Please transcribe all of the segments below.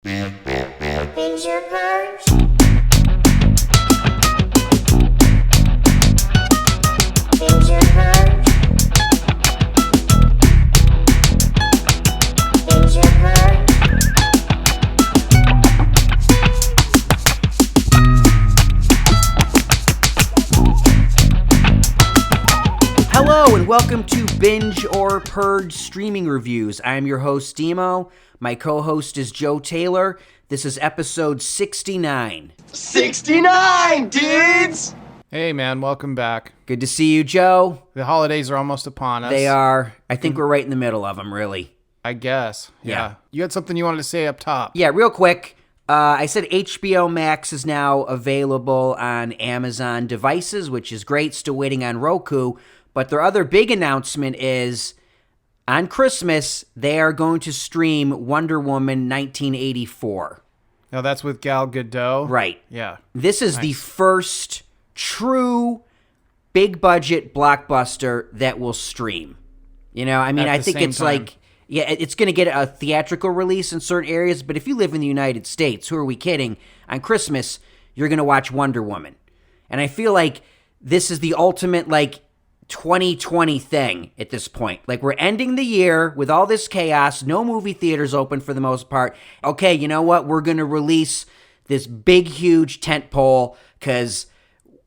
Binge or Purge? Binge or Purge? Binge or Purge? Hello and welcome to Binge or Purge streaming reviews. I am your host, Dimo. My co-host is Joe Taylor. This is episode 69. 69, dudes! Hey, man, welcome back. Good to see you, Joe. The holidays are almost upon us. They are. I think we're right in the middle of them, really. I guess. Yeah. Yeah. You had something you wanted to say up top. Yeah, real quick. I said HBO Max is now available on Amazon devices, which is great. Still waiting on Roku. But their other big announcement is on Christmas, they are going to stream Wonder Woman 1984. Now, that's with Gal Gadot. Right. Yeah. This is the first true big budget blockbuster that will stream. You know, I mean, At I the think same it's time. like, yeah, it's going to get a theatrical release in certain areas, but if you live in the United States, who are we kidding? On Christmas, you're going to watch Wonder Woman. And I feel like this is the ultimate, like, 2020 thing at this point. Like, we're ending the year with all this chaos, no movie theaters open for the most part. Okay, you know what? We're going to release this big, huge tentpole because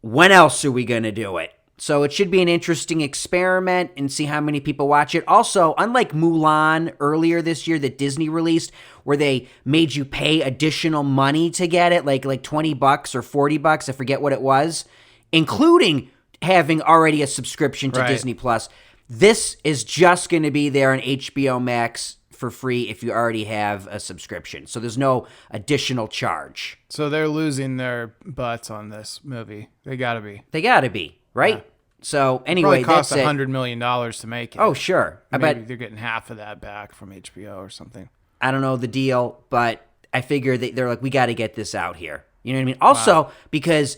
when else are we going to do it? So it should be an interesting experiment and see how many people watch it. Also, unlike Mulan earlier this year that Disney released, where they made you pay additional money to get it, like $20 or $40, I forget what it was, including having already a subscription to Right. Disney Plus. This is just going to be there on HBO Max for free if you already have a subscription. So there's no additional charge. So they're losing their butts on this movie. They got to be. They got to be, right? Yeah. So anyway, Probably cost that's it. $100 million to make it. Oh, sure. I Maybe bet they're getting half of that back from HBO or something. I don't know the deal, but I figure they're like, we got to get this out here. You know what I mean? Also, because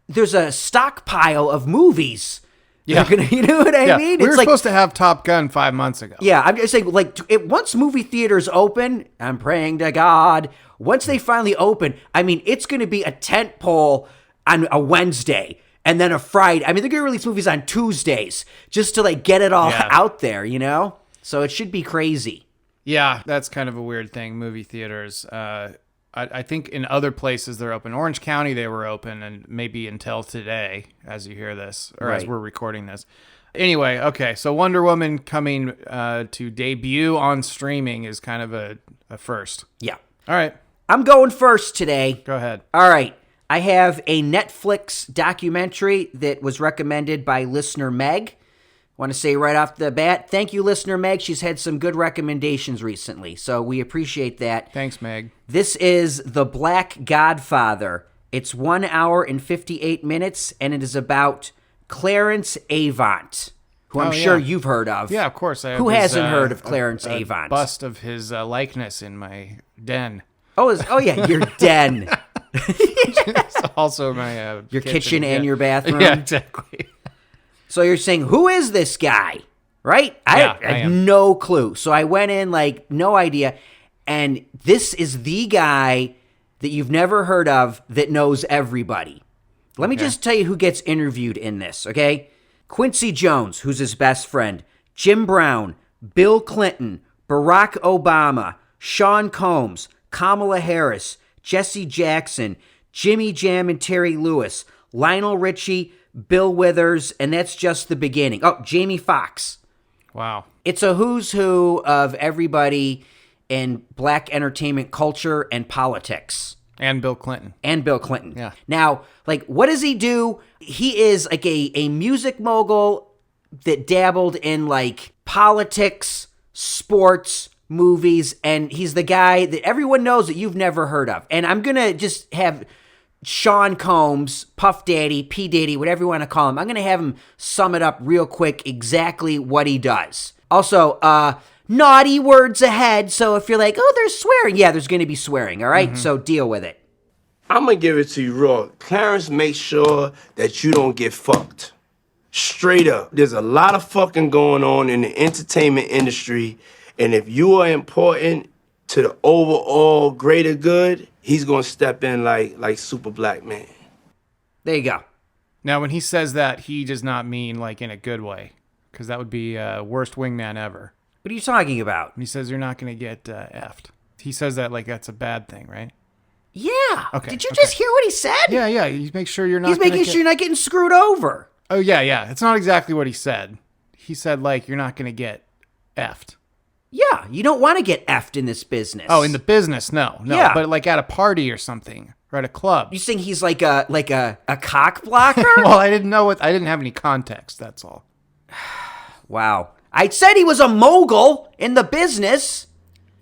there's a stockpile of movies. Yeah. You know what I Yeah. mean? We were It's like, supposed to have Top Gun 5 months ago. yeah, I'm just saying, like, once movie theaters open, I'm praying to God, once they finally open, I mean, it's going to be a tent pole on a Wednesday and then a Friday. I mean, they're going to release movies on Tuesdays just to, like, get it all Yeah. out there, you know? So it should be crazy. Yeah, that's kind of a weird thing, movie theaters. I think in other places they're open. Orange County, they were open, and maybe until today, as you hear this, or as Right. we're recording this. Anyway, okay, so Wonder Woman coming to debut on streaming is kind of a first. Yeah. All right, I'm going first today. go ahead. All right. I have a Netflix documentary that was recommended by listener Meg. Want to say right off the bat, thank you, listener Meg. She's had some good recommendations recently, so we appreciate that. Thanks, Meg. This is The Black Godfather. It's 1 hour and 58 minutes, and it is about Clarence Avant, who I'm Oh, sure yeah. you've heard of. Yeah, of course. I have Who his, hasn't heard of Clarence a Avant? bust of his likeness in my den. Oh yeah, your den. It's also my Your kitchen and yeah. your bathroom. Yeah, exactly. So you're saying, who is this guy? Right? Yeah, I I had am. no clue. So I went in like, no idea. And this is the guy that you've never heard of that knows everybody. Let me just tell you who gets interviewed in this, okay? Quincy Jones, who's his best friend, Jim Brown, Bill Clinton, Barack Obama, Sean Combs, Kamala Harris, Jesse Jackson, Jimmy Jam and Terry Lewis, Lionel Richie, Bill Withers, and that's just the beginning. Oh, Jamie Foxx. Wow. It's a who's who of everybody in black entertainment culture and politics. And Bill Clinton. And Bill Clinton. Yeah. Now, like, what does he do? He is like a music mogul that dabbled in like politics, sports, movies, and he's the guy that everyone knows that you've never heard of. And I'm going to just have Sean Combs, Puff Daddy, P. Diddy, whatever you want to call him. I'm going to have him sum it up real quick exactly what he does. Also, naughty words ahead. So if you're like, oh, there's swearing. Yeah, there's going to be swearing. All right? So deal with it. I'm gonna give it to you raw. Clarence makes sure that you don't get fucked. Straight up. There's a lot of fucking going on in the entertainment industry, and if you are important to the overall greater good, he's gonna step in like super black man. There you go. Now, when he says that, he does not mean like in a good way, because that would be worst wingman ever. What are you talking about? When he says you're not going to get effed, he says that like that's a bad thing, right? Yeah. Okay, Did you just hear what he said? Yeah, yeah. You make sure you're not. He's making sure you're not getting screwed over. Oh yeah, yeah. It's not exactly what he said. He said like you're not going to get effed. Yeah, you don't want to get effed in this business. Oh, in the business, no. Yeah. But like at a party or something, or at a club. You think he's like a cock blocker? Well, I didn't know I didn't have any context. That's all. Wow. I said he was a mogul in the business.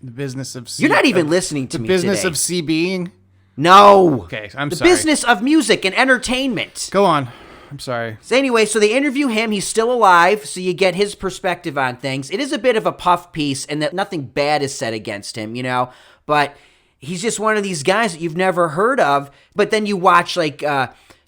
The business of You're not even listening to me The business today. of CBing. No. Okay, I'm the sorry. The business of music and entertainment. Go on. I'm sorry. So anyway, so they interview him. He's still alive, so you get his perspective on things. It is a bit of a puff piece, and that nothing bad is said against him, you know. But he's just one of these guys that you've never heard of. But then you watch like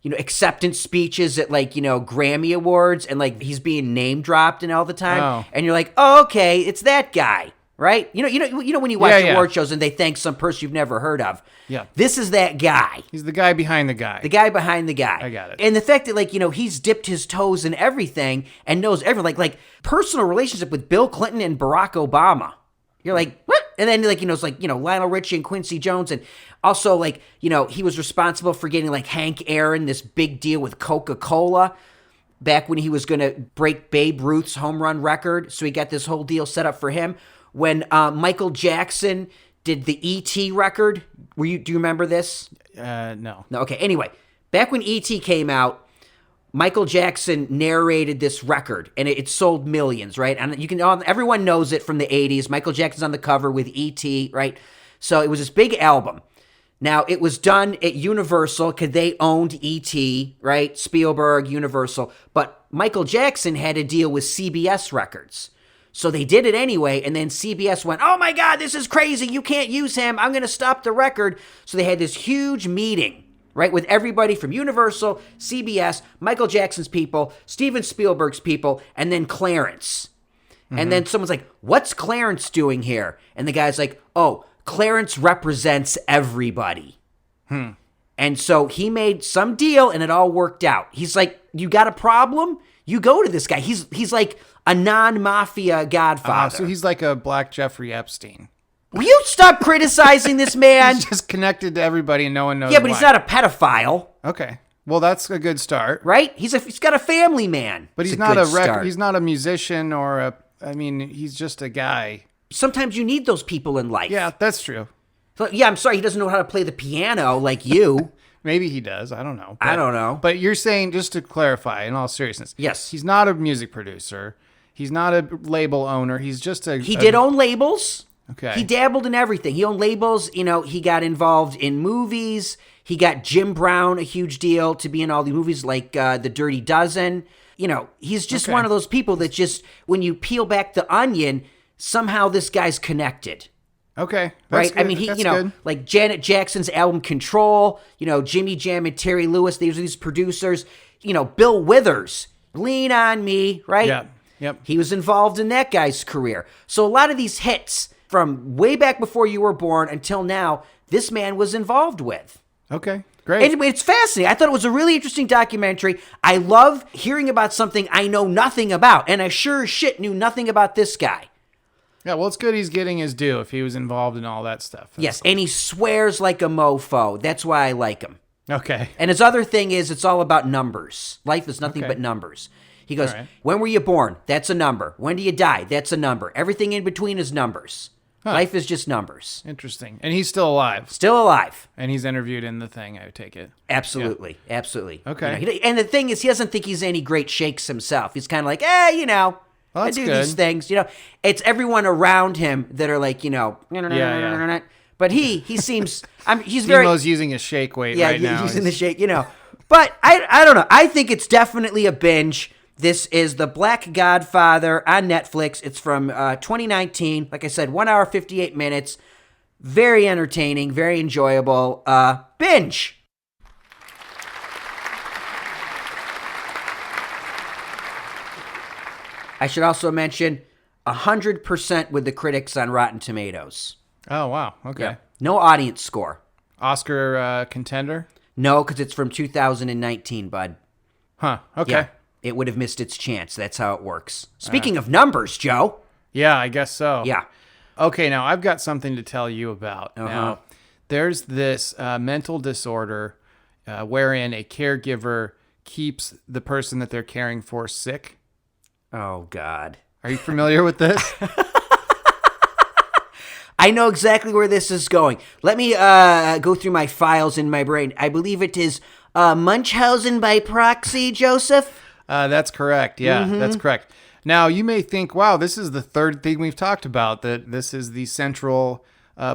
acceptance speeches at like Grammy Awards, and like he's being name dropped and all the time, Oh. and you're like, oh, okay, it's that guy. Right? You know when you watch award shows and they thank some person you've never heard of. Yeah. This is that guy. He's the guy behind the guy. The guy behind the guy. I got it. And the fact that he's dipped his toes in everything and knows everything, like personal relationship with Bill Clinton and Barack Obama. You're like, what? And then it's like Lionel Richie and Quincy Jones, and also he was responsible for getting like Hank Aaron this big deal with Coca-Cola back when he was going to break Babe Ruth's home run record. So he got this whole deal set up for him. When Michael Jackson did the E.T. record, do you remember this? No. No. Okay. Anyway, back when E.T. came out, Michael Jackson narrated this record, and it sold millions, right? And everyone knows it from the 80s. Michael Jackson's on the cover with E.T., right? So it was this big album. Now, it was done at Universal because they owned E.T., right? Spielberg, Universal. But Michael Jackson had a deal with CBS Records. So they did it anyway, and then CBS went, oh my God, this is crazy. You can't use him. I'm going to stop the record. So they had this huge meeting, right, with everybody from Universal, CBS, Michael Jackson's people, Steven Spielberg's people, and then Clarence. Mm-hmm. And then someone's like, what's Clarence doing here? And the guy's like, oh, Clarence represents everybody. And so he made some deal, and it all worked out. He's like, you got a problem? You go to this guy. He's like a non-mafia godfather. So he's like a black Jeffrey Epstein. Will you stop criticizing this man? He's just connected to everybody and no one knows Yeah, but why. he's not a pedophile. Okay. Well, that's a good start. Right? He's got a family man. But It's he's not good a start. he's not a musician he's just a guy. Sometimes you need those people in life. Yeah, that's true. So, yeah, I'm sorry, he doesn't know how to play the piano like you. Maybe he does. I don't know. I don't know. But you're saying, just to clarify, in all seriousness, Yes. he's not a music producer. He's not a label owner. He's just He did own labels. Okay. He dabbled in everything. He owned labels. He got involved in movies. He got Jim Brown a huge deal to be in all the movies like The Dirty Dozen. He's just Okay. one of those people that just, when you peel back the onion, somehow this guy's connected. Okay. Right? That's I mean, good. That's good. like Janet Jackson's album Control, Jimmy Jam and Terry Lewis, these producers, Bill Withers, Lean on Me, right? Yeah. Yep. He was involved in that guy's career. So a lot of these hits from way back before you were born until now, this man was involved with. Okay. Great. And it's fascinating. I thought it was a really interesting documentary. I love hearing about something I know nothing about, and I sure as shit knew nothing about this guy. Yeah, well, it's good he's getting his due if he was involved in all that stuff. Yes, and he swears like a mofo. That's why I like him. Okay. And his other thing is it's all about numbers. Life is nothing Okay. but numbers. He goes, All right. when were you born? That's a number. When do you die? That's a number. Everything in between is numbers. Life is just numbers. Interesting. And he's still alive. Still alive. And he's interviewed in the thing, I take it. Absolutely. Absolutely. Okay. And the thing is, he doesn't think he's any great shakes himself. He's kind of like, Well, I that's do good. these things. It's everyone around him that are like, Yeah. But he seems, he's very. Dimo's using a shake weight right now. Using the shake, But I don't know. I think it's definitely a binge. This is The Black Godfather on Netflix. It's from 2019. Like I said, 1 hour, 58 minutes. Very entertaining, very enjoyable. Binge. I should also mention 100% with the critics on Rotten Tomatoes. Oh, wow. Okay. No audience score. Oscar contender? No, because it's from 2019, bud. Huh. Okay. Yeah, it would have missed its chance. That's how it works. Speaking of numbers, Joe. Yeah, I guess so. Yeah. Okay, now I've got something to tell you about. Now, there's this mental disorder wherein a caregiver keeps the person that they're caring for sick. Oh, God. Are you familiar with this? I know exactly where this is going. Let me go through my files in my brain. I believe it is Munchausen by proxy, Joseph? That's correct. Yeah, that's correct. Now, you may think, wow, this is the third thing we've talked about, that this is the central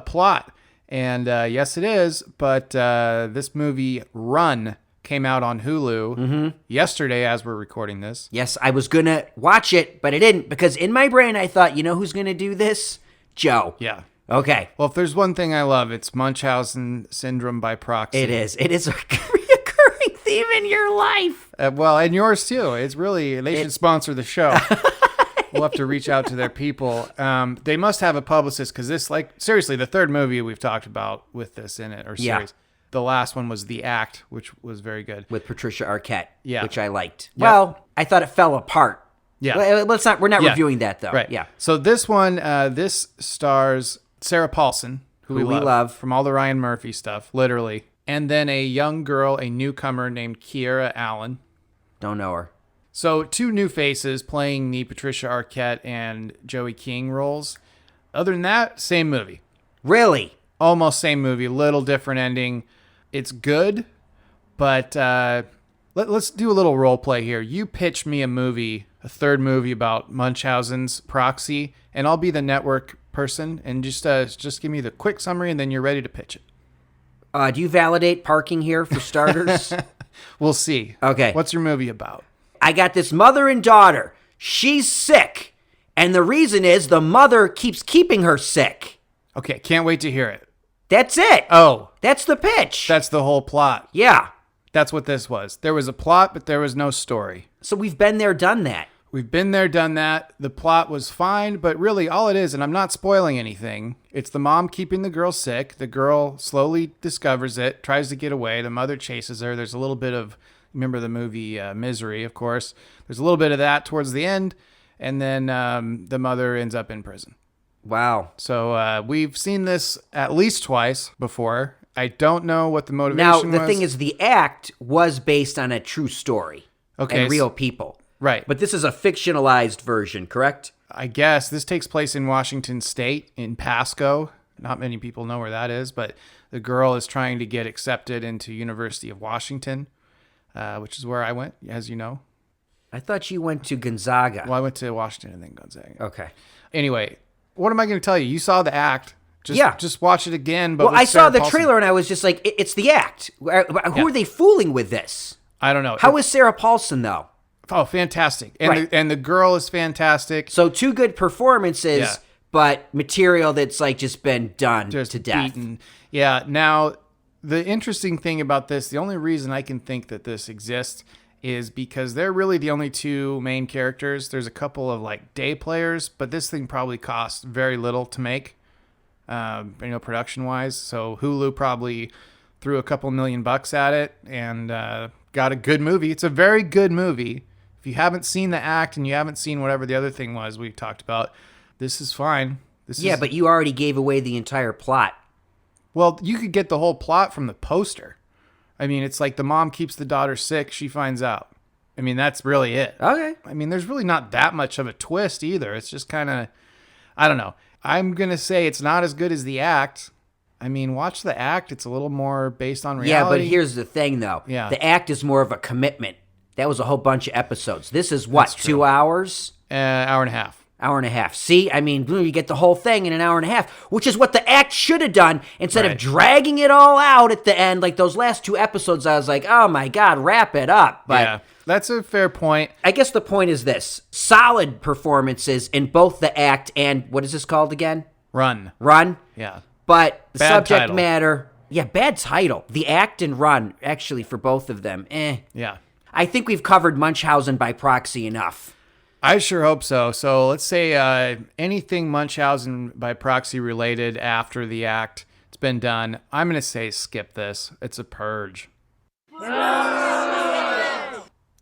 plot. And yes, it is. But this movie, Run, came out on Hulu yesterday as we're recording this. Yes, I was going to watch it, but I didn't, because in my brain I thought, you know who's going to do this? Joe. Yeah. Okay. Well, if there's one thing I love, it's Munchausen syndrome by proxy. It is. It is a recurring theme in your life. Well, and yours too. It's really, they should sponsor the show. We'll have to reach out to their people. They must have a publicist, because this, like, seriously, the third movie we've talked about with this in it, or series. Yeah. The last one was The Act, which was very good. With Patricia Arquette, Yeah. which I liked. Yep. Well, I thought it fell apart. Yeah. We're not Yeah. reviewing that, though. Right. Yeah. So this one, this stars Sarah Paulson, who we love from all the Ryan Murphy stuff, literally. And then a young girl, a newcomer named Kiera Allen. Don't know her. So two new faces playing the Patricia Arquette and Joey King roles. Other than that, same movie. Really? Almost same movie, little different ending. It's good, but let's do a little role play here. You pitch me a movie, a third movie about Munchausen's proxy, and I'll be the network person, and just give me the quick summary, and then you're ready to pitch it. Do you validate parking here for starters? We'll see. Okay. What's your movie about? I got this mother and daughter. She's sick. And the reason is the mother keeps keeping her sick. Okay, can't wait to hear it. That's it. Oh, That's the pitch. that's the whole plot. Yeah. That's what this was. There was a plot, but there was no story. So we've been there, done that. We've been there, done that. The plot was fine, but really all it is, and I'm not spoiling anything, it's the mom keeping the girl sick. The girl slowly discovers it, tries to get away. The mother chases her. There's a little bit of, remember the movie Misery, of course. There's a little bit of that towards the end, and then the mother ends up in prison. Wow. So we've seen this at least twice before. I don't know what the motivation Now, was. the thing is, the act was based on a true story. Okay, And real people. right. But this is a fictionalized version, correct? I guess this takes place in Washington State, in Pasco. Not many people know where that is, but the girl is trying to get accepted into University of Washington, which is where I went, as you know. I thought you went to Gonzaga. Well, I went to Washington and then Gonzaga. Okay. Anyway, what am I going to tell you? You saw the act. Yeah. Just watch it again. But Well, with I saw Sarah the Paulson. trailer and I was just like, it's the act. Who are they fooling with this? I don't know. How is Sarah Paulson, though? Oh, fantastic. And, Right. and the girl is fantastic. So two good performances, Yeah. but material that's like just been done Just to death. beaten. Yeah. Now, the interesting thing about this, the only reason I can think that this exists is because they're really the only two main characters. There's a couple of like day players, but this thing probably cost very little to make, production wise. So Hulu probably threw a couple $1 million at it and got a good movie. It's a very good movie. If you haven't seen the act and you haven't seen whatever the other thing was we've talked about, this is fine. Yeah, but you already gave away the entire plot. Well, you could get the whole plot from the poster. I mean, it's like the mom keeps the daughter sick. She finds out. I mean, that's really it. Okay. I mean, there's really not that much of a twist either. It's just kind of, I don't know. I'm going to say it's not as good as the act. I mean, watch the act. It's a little more based on reality. Yeah, but here's the thing, though. Yeah. The act is more of a commitment. That was a whole bunch of episodes. This is what, That's true. 2 hours? Hour and a half. Hour and a half. See, I mean, you get the whole thing in an hour and a half, which is what the act should have done instead of Right. dragging it all out at the end. Like those last 2 episodes, I was like, oh my God, wrap it up. But Yeah, that's a fair point. I guess the point is this: solid performances in both the act and what is this called again? Run. Run. Yeah. But the Bad subject title. matter, yeah, bad title. The act and Run, actually, for both of them, Yeah. I think we've covered Munchausen by proxy enough. I sure hope so. So let's say anything Munchausen by proxy related after the act, it's been done. I'm going to say skip this. It's a purge.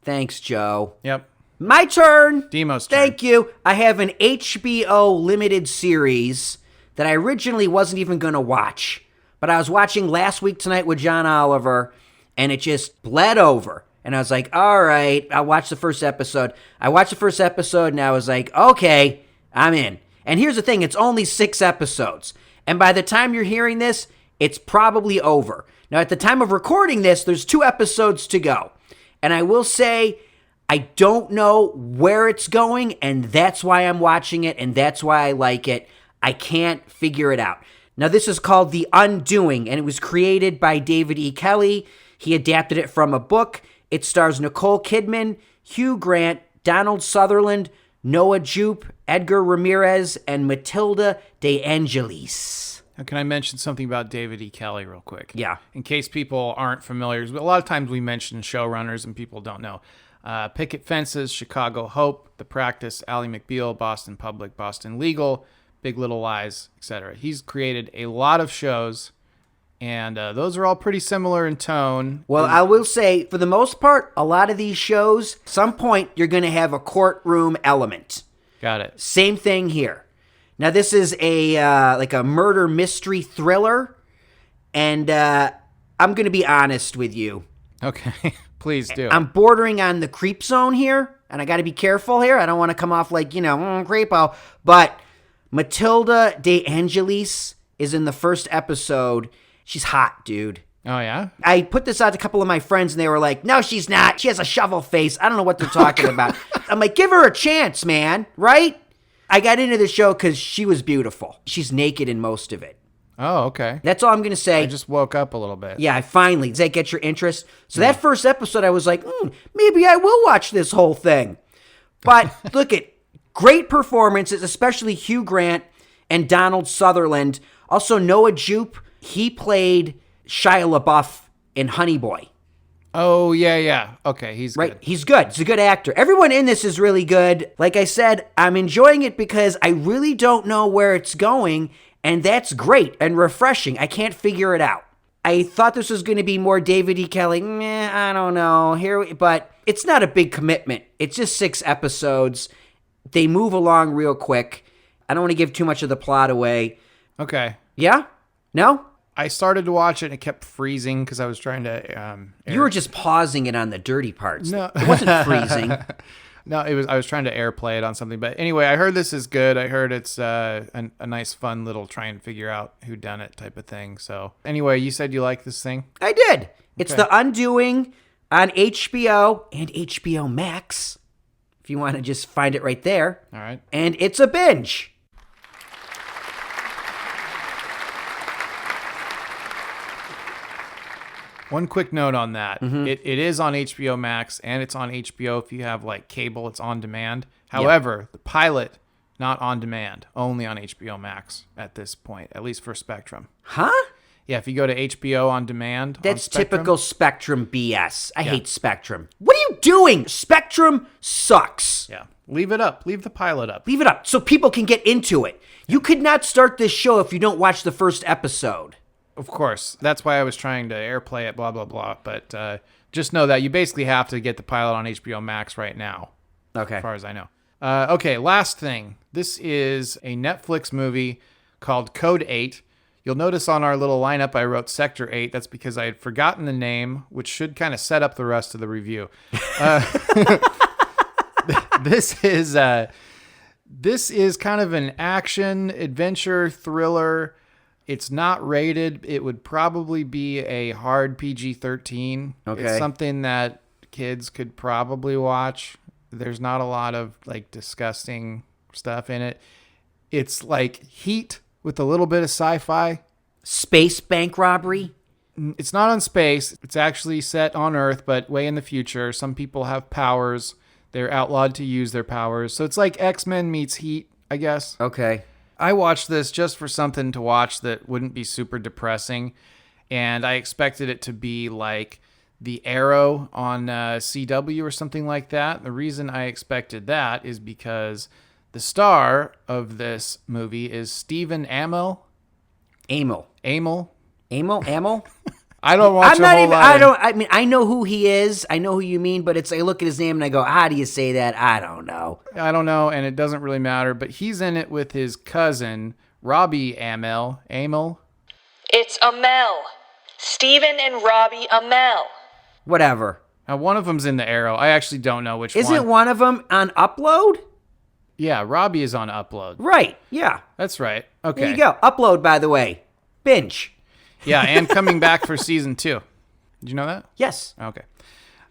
Thanks, Joe. Yep. My turn. Dimo's turn. Thank you. I have an HBO limited series that I originally wasn't even going to watch, but I was watching Last Week Tonight with John Oliver, and it just bled over. And I was like, all right, I'll watch the first episode. I watched the first episode, and I was like, okay, I'm in. And here's the thing, it's only 6 episodes. And by the time you're hearing this, it's probably over. Now, at the time of recording this, there's 2 episodes to go. And I will say, I don't know where it's going, and that's why I'm watching it, and that's why I like it. I can't figure it out. Now, this is called The Undoing, and it was created by David E. Kelley. He adapted it from a book. It stars Nicole Kidman, Hugh Grant, Donald Sutherland, Noah Jupe, Edgar Ramirez, and Matilda De Angelis. Now, can I mention something about David E. Kelley real quick? Yeah. In case people aren't familiar. A lot of times we mention showrunners and people don't know. Picket Fences, Chicago Hope, The Practice, Ally McBeal, Boston Public, Boston Legal, Big Little Lies, etc. He's created a lot of shows, and those are all pretty similar in tone. Well, I will say, for the most part, a lot of these shows, some point, you're going to have a courtroom element. Got it. Same thing here. Now, this is a like a murder mystery thriller, and I'm going to be honest with you. Okay, please do. I'm bordering on the creep zone here, and I got to be careful here. I don't want to come off like, creepo. But Matilda De Angelis is in the first episode. She's hot, dude. Oh, yeah? I put this out to a couple of my friends, and they were like, no, she's not. She has a shovel face. I don't know what they're talking about. I'm like, give her a chance, man, right? I got into the show because she was beautiful. She's naked in most of it. Oh, okay. That's all I'm going to say. I just woke up a little bit. Yeah, finally. Does that get your interest? So that first episode, I was like, maybe I will watch this whole thing. But look at great performances, especially Hugh Grant and Donald Sutherland. Also, Noah Jupe, he played Shia LaBeouf in Honey Boy. Oh, yeah. Okay, he's Right? good. He's good. He's a good actor. Everyone in this is really good. Like I said, I'm enjoying it because I really don't know where it's going, and that's great and refreshing. I can't figure it out. I thought this was going to be more David E. Kelley. I don't know. But it's not a big commitment. It's just 6 episodes. They move along real quick. I don't want to give too much of the plot away. Okay. Yeah? No? I started to watch it and it kept freezing because I was trying to. You were just pausing it on the dirty parts. No. It wasn't freezing. No, it was. I was trying to airplay it on something, but anyway, I heard this is good. I heard it's a nice, fun little try and figure out who done it type of thing. So anyway, you said you like this thing. I did. It's Okay. The Undoing on HBO and HBO Max, if you want to just find it right there. All right. And it's a binge. One quick note on that. Mm-hmm. It is on HBO Max and it's on HBO if you have like cable, it's on demand. However, the pilot, not on demand, only on HBO Max at this point, at least for Spectrum. Huh? Yeah, if you go to HBO on demand, That's on Spectrum, typical Spectrum BS. I hate Spectrum. What are you doing? Spectrum sucks. Yeah, leave it up. Leave the pilot up. Leave it up so people can get into it. You could not start this show if you don't watch the first episode. Of course. That's why I was trying to airplay it, blah, blah, blah. But just know that you basically have to get the pilot on HBO Max right now, Okay. as far as I know. Okay, last thing. This is a Netflix movie called Code 8. You'll notice on our little lineup I wrote Sector 8. That's because I had forgotten the name, which should kind of set up the rest of the review. This is kind of an action, adventure, thriller. It's not rated. It would probably be a hard PG-13. Okay. It's something that kids could probably watch. There's not a lot of like disgusting stuff in it. It's like Heat with a little bit of sci-fi. Space bank robbery? It's not on space. It's actually set on Earth, but way in the future. Some people have powers. They're outlawed to use their powers. So it's like X-Men meets Heat, I guess. Okay. I watched this just for something to watch that wouldn't be super depressing. And I expected it to be like the Arrow on CW or something like that. The reason I expected that is because the star of this movie is Stephen Amell. Amel. Amell? Amel? I don't watch I'm not a whole even. lot. I mean, I know who he is. I know who you mean, but it's. I look at his name and I go, "How do you say that?" I don't know. I don't know, and it doesn't really matter. But he's in it with his cousin Robbie Amell. Amell. It's Amell. Stephen and Robbie Amell. Whatever. Now, one of them's in the Arrow. I actually don't know which one. Isn't one of them on Upload? Yeah, Robbie is on Upload. Right. Yeah. That's right. Okay. There you go. Upload, by the way. Binge. Yeah, and coming back for season 2. Did you know that? Yes. Okay.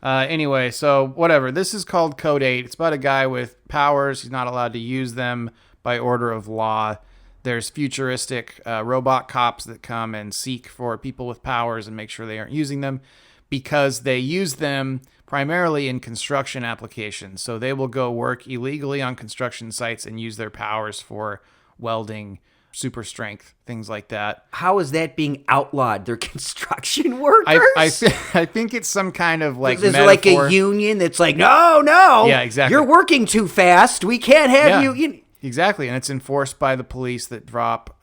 Anyway, so whatever. This is called Code 8. It's about a guy with powers. He's not allowed to use them by order of law. There's futuristic robot cops that come and seek for people with powers and make sure they aren't using them because they use them primarily in construction applications. So they will go work illegally on construction sites and use their powers for welding, super strength, things like that. How is that being outlawed? They're construction workers? I think it's some kind of like Is there metaphor. like a union that's like, no. Yeah, exactly. You're working too fast. We can't have you. Exactly, and it's enforced by the police that drop.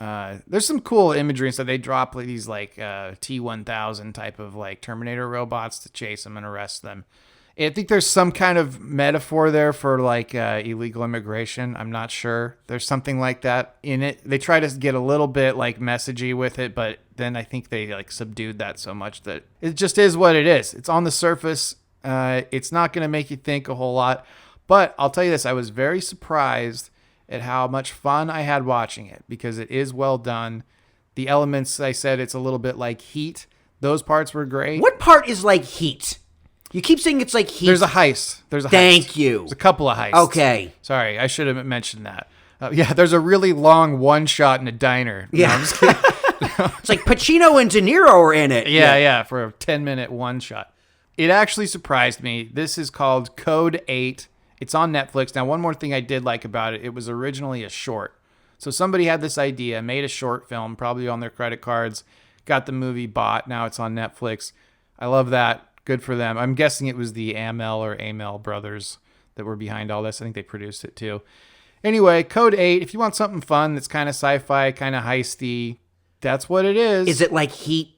There's some cool imagery and stuff. They drop like these like T-1000 type of like Terminator robots to chase them and arrest them. I think there's some kind of metaphor there for like illegal immigration. I'm not sure. There's something like that in it. They try to get a little bit like messagey with it, but then I think they like subdued that so much that it just is what it is. It's on the surface. It's not going to make you think a whole lot. But I'll tell you this, I was very surprised at how much fun I had watching it because it is well done. The elements, I said, it's a little bit like Heat. Those parts were great. What part is like Heat? You keep saying it's like Heat. There's a heist. Thank you. There's a couple of heists. Okay. Sorry, I should have mentioned that. Yeah, there's a really long one shot in a diner. No, Yeah. I'm just kidding. It's like Pacino and De Niro are in it. Yeah, for a 10-minute one shot. It actually surprised me. This is called Code 8. It's on Netflix. Now, one more thing I did like about it, it was originally a short. So somebody had this idea, made a short film, probably on their credit cards, got the movie bought. Now it's on Netflix. I love that. Good for them. I'm guessing it was the Amell brothers that were behind all this. I think they produced it too. Anyway, Code 8, if you want something fun that's kind of sci-fi, kind of heisty, that's what it is. Is it like Heat?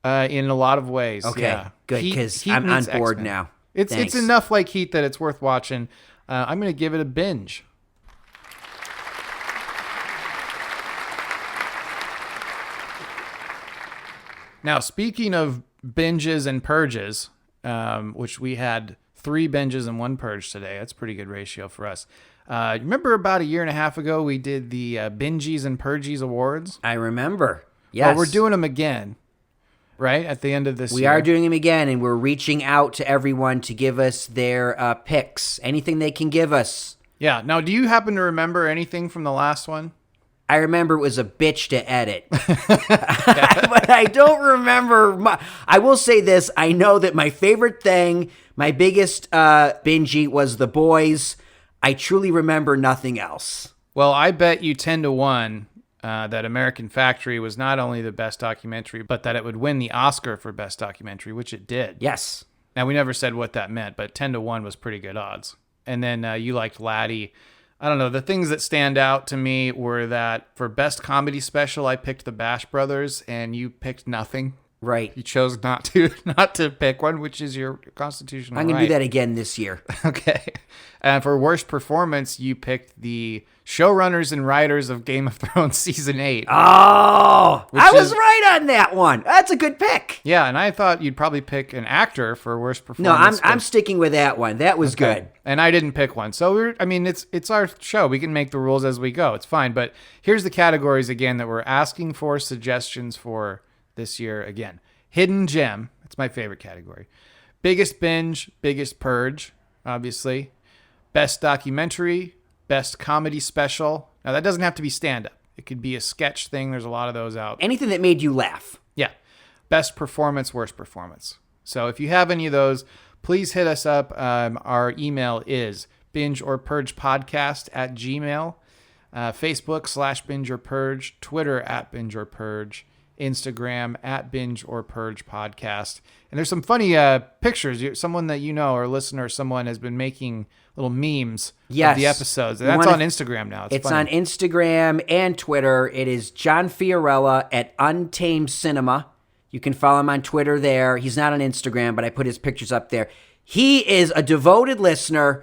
In a lot of ways. Okay, Yeah. good, Heat- because Heat I'm on meets board X-Men. now. It's Thanks. enough like Heat that it's worth watching. I'm going to give it a binge. Now, speaking of binges and purges, which we had 3 binges and 1 purge today. That's a pretty good ratio for us. Remember about a year and a half ago, we did the Binges and Purges Awards? I remember. Yes. Well, we're doing them again, right? At the end of this We year. are doing them again, and we're reaching out to everyone to give us their picks. Anything they can give us. Yeah. Now, do you happen to remember anything from the last one? I remember it was a bitch to edit. But I don't remember. I will say this. I know that my favorite thing, my biggest binge was The Boys. I truly remember nothing else. Well, I bet you 10-1 that American Factory was not only the best documentary, but that it would win the Oscar for best documentary, which it did. Yes. Now, we never said what that meant, but 10-1 was pretty good odds. And then you liked Laddie. I don't know. The things that stand out to me were that for best comedy special, I picked the Bash Brothers, and you picked nothing. Right. You chose not to pick one, which is your constitutional I'm going right. to do that again this year. Okay. And for worst performance, you picked the showrunners and writers of Game of Thrones Season 8. Oh, Which I was is- right on that one. That's a good pick. Yeah, and I thought you'd probably pick an actor for worst No, performance. I'm sticking with that one. That was Okay. good. And I didn't pick one. So it's our show. We can make the rules as we go. It's fine. But here's the categories again that we're asking for suggestions for this year again. Hidden gem. That's my favorite category. Biggest binge, biggest purge, obviously. Best documentary, best comedy special. Now that doesn't have to be stand-up. It could be a sketch thing. There's a lot of those out. Anything that made you laugh. Yeah. Best performance, worst performance. So if you have any of those, please hit us up. Our email is bingeorpurgepodcast@gmail.com. Facebook /bingeorpurge. Twitter @bingeorpurge. Instagram at Binge or Purge Podcast. And there's some funny pictures. Someone that you know, or a listener, someone has been making little memes of the episodes. That's on Instagram now. It's funny. on Instagram and Twitter. It is John Fiorella at Untamed Cinema. You can follow him on Twitter there. He's not on Instagram, but I put his pictures up there. He is a devoted listener,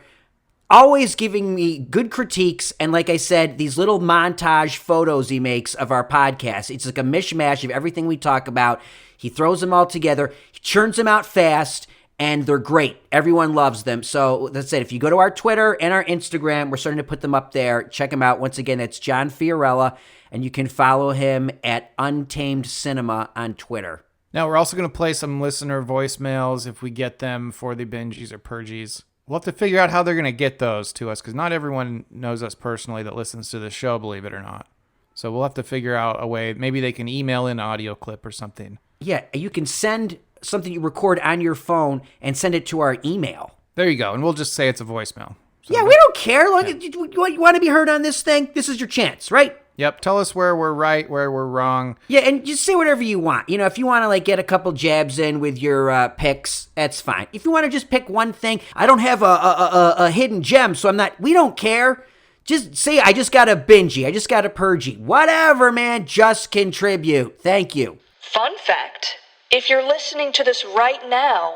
always giving me good critiques. And like I said, these little montage photos he makes of our podcast. It's like a mishmash of everything we talk about. He throws them all together. He churns them out fast, and they're great. Everyone loves them. So that's it. If you go to our Twitter and our Instagram, we're starting to put them up there. Check them out. Once again, that's John Fiorella, and you can follow him at Untamed Cinema on Twitter. Now, we're also going to play some listener voicemails if we get them for the Binges or Purges. We'll have to figure out how they're going to get those to us, because not everyone knows us personally that listens to the show, believe it or not. So we'll have to figure out a way. Maybe they can email in an audio clip or something. Yeah, you can send something you record on your phone and send it to our email. There you go. And we'll just say it's a voicemail. So Yeah, we don't care. Like, you want to be heard on this thing? This is your chance, right? Yep. Tell us where we're right, where we're wrong. Yeah, and just say whatever you want. You know, if you want to like get a couple jabs in with your picks, that's fine. If you want to just pick one thing, I don't have a hidden gem, so I'm not. We don't care. Just say I just got a bingey, I just got a purgey, whatever, man. Just contribute. Thank you. Fun fact, if you're listening to this right now,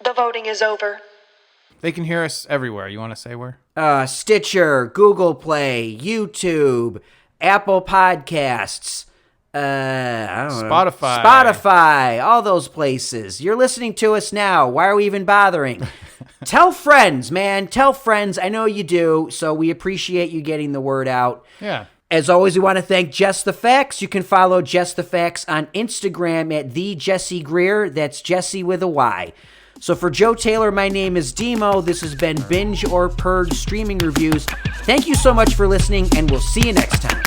the voting is over. They can hear us everywhere. You want to say where? Stitcher, Google Play, YouTube, Apple Podcasts, I don't know. Spotify, all those places. You're listening to us now. Why are we even bothering? Tell friends, man. Tell friends. I know you do, so we appreciate you getting the word out. Yeah. As always, we want to thank Jess the Facts. You can follow Jess the Facts on Instagram at the Jesse Greer. That's Jesse with a Y. So for Joe Taylor, my name is Dimo. This has been Binge or Purge Streaming Reviews. Thank you so much for listening, and we'll see you next time.